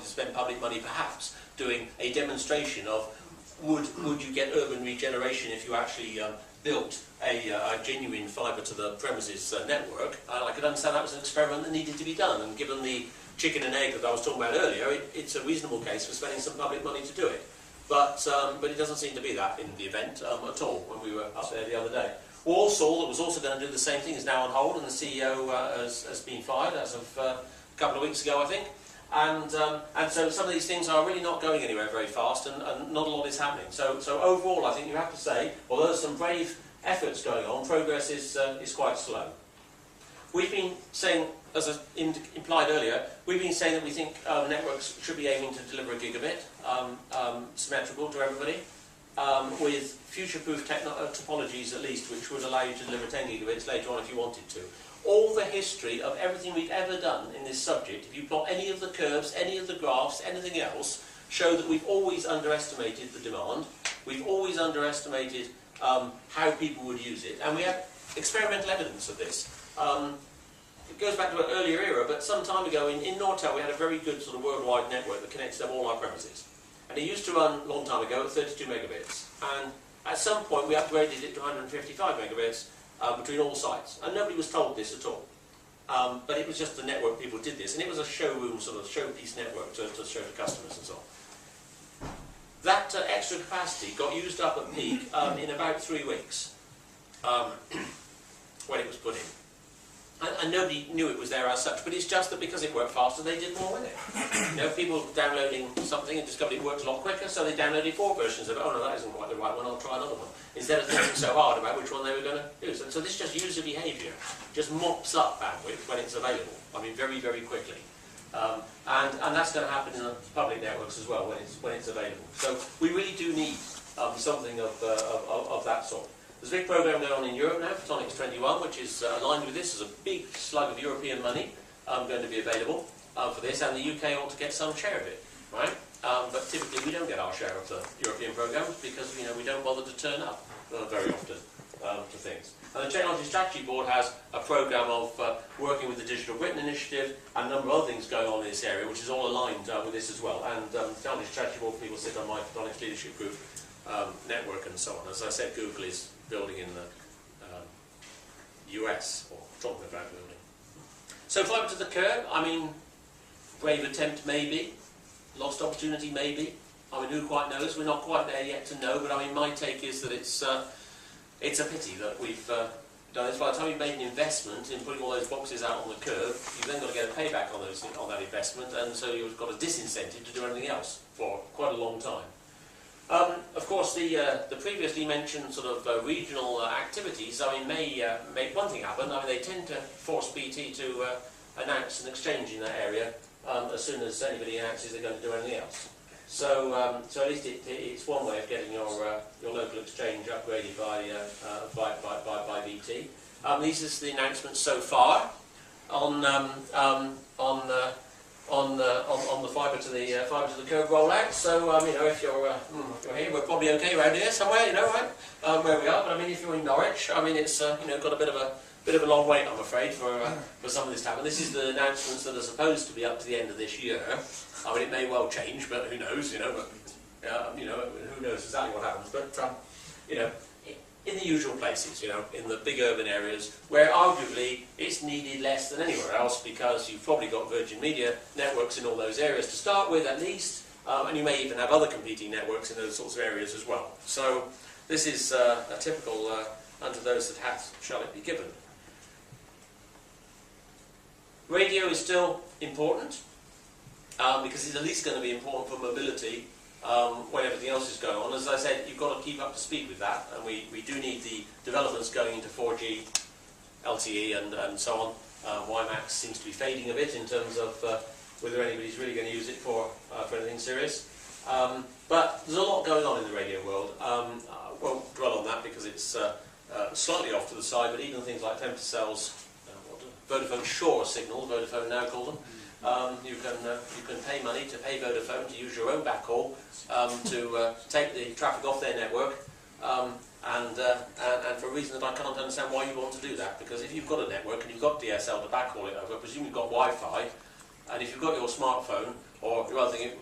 to spend public money perhaps doing a demonstration of would you get urban regeneration if you actually built a genuine fibre to the premises network. I could understand that was an experiment that needed to be done, and given the chicken and egg that I was talking about earlier, it's a reasonable case for spending some public money to do it. But it doesn't seem to be that in the event at all when we were up there the other day. Walsall, that was also going to do the same thing, is now on hold, and the CEO has been fired as of a couple of weeks ago, I think. And so some of these things are really not going anywhere very fast, and not a lot is happening. So overall, I think you have to say, although there's some brave efforts going on, progress is quite slow. We've been saying, as I implied earlier, we've been saying that we think networks should be aiming to deliver a gigabit, symmetrical to everybody, with future-proof topologies at least, which would allow you to deliver 10 gigabits later on if you wanted to. All the history of everything we've ever done in this subject, if you plot any of the curves, any of the graphs, anything else, show that we've always underestimated the demand, we've always underestimated how people would use it, and we have experimental evidence of this. It goes back to an earlier era, but some time ago in Nortel we had a very good sort of worldwide network that connected up all our premises. And it used to run a long time ago at 32 megabits, and at some point we upgraded it to 155 megabits between all sites, and nobody was told this at all. But it was just the network people did this, and it was a showroom sort of showpiece network to show to customers and so on. That extra capacity got used up at peak in about 3 weeks when it was put in. And nobody knew it was there as such, but it's just that because it worked faster, they did more with it. You know, people downloading something and discovered it works a lot quicker, so they downloaded 4 versions of it. Oh no, that isn't quite the right one, I'll try another one. Instead of thinking so hard about which one they were going to use. And so this just user behaviour just mops up bandwidth when it's available. I mean, very, very quickly. And that's going to happen in the public networks as well when it's available. So we really do need something of that sort. There's a big programme going on in Europe now, Photonics 21, which is aligned with this. There's a big slug of European money going to be available for this, and the UK ought to get some share of it, right? But typically we don't get our share of the European programmes because we don't bother to turn up very often to things. And the Technology Strategy Board has a programme of working with the Digital Britain Initiative and a number of other things going on in this area, which is all aligned with this as well. And the Technology Strategy Board people sit on my Photonics Leadership Group network and so on. As I said, Google is building in the US, or talking about building. So fibre to the curb, I mean, brave attempt maybe, lost opportunity maybe. I mean, who quite knows? We're not quite there yet to know, but I mean, my take is that it's a pity that we've done this. By the time you've made an investment in putting all those boxes out on the curb, you've then got to get a payback on that investment, and so you've got a disincentive to do anything else for quite a long time. Of course, the previously mentioned sort of regional activities, I mean, may make one thing happen. I mean, they tend to force BT to announce an exchange in that area as soon as anybody announces they're going to do anything else. So at least it's one way of getting your local exchange upgraded by BT. These are the announcements so far on the fibre to the curb rollout. So if you're here, we're probably okay around here somewhere, right, where we are. But I mean, if you're in Norwich, I mean, it's got a bit of a long wait, I'm afraid, for some of this to happen. This is the announcements that are supposed to be up to the end of this year. I mean, it may well change, but who knows? Who knows exactly what happens? But in the usual places, in the big urban areas, where arguably it's needed less than anywhere else, because you've probably got Virgin Media networks in all those areas to start with, at least, and you may even have other competing networks in those sorts of areas as well. So this is a typical unto those that hath shall it be given. Radio is still important, because it's at least going to be important for mobility when everything else is going on. As I said, you've got to keep up to speed with that, and we do need the developments going into 4G, LTE and so on. WiMAX seems to be fading a bit in terms of whether anybody's really going to use it for anything serious. But there's a lot going on in the radio world. I won't dwell on that because it's slightly off to the side, but even things like femtocells, Vodafone Shore signals, Vodafone now call them, you can pay money to pay Vodafone to use your own backhaul to take the traffic off their network, and for a reason that I can't understand why you want to do that, because if you've got a network and you've got DSL to backhaul it over, I presume you've got Wi-Fi, and if you've got your smartphone or rather thinking,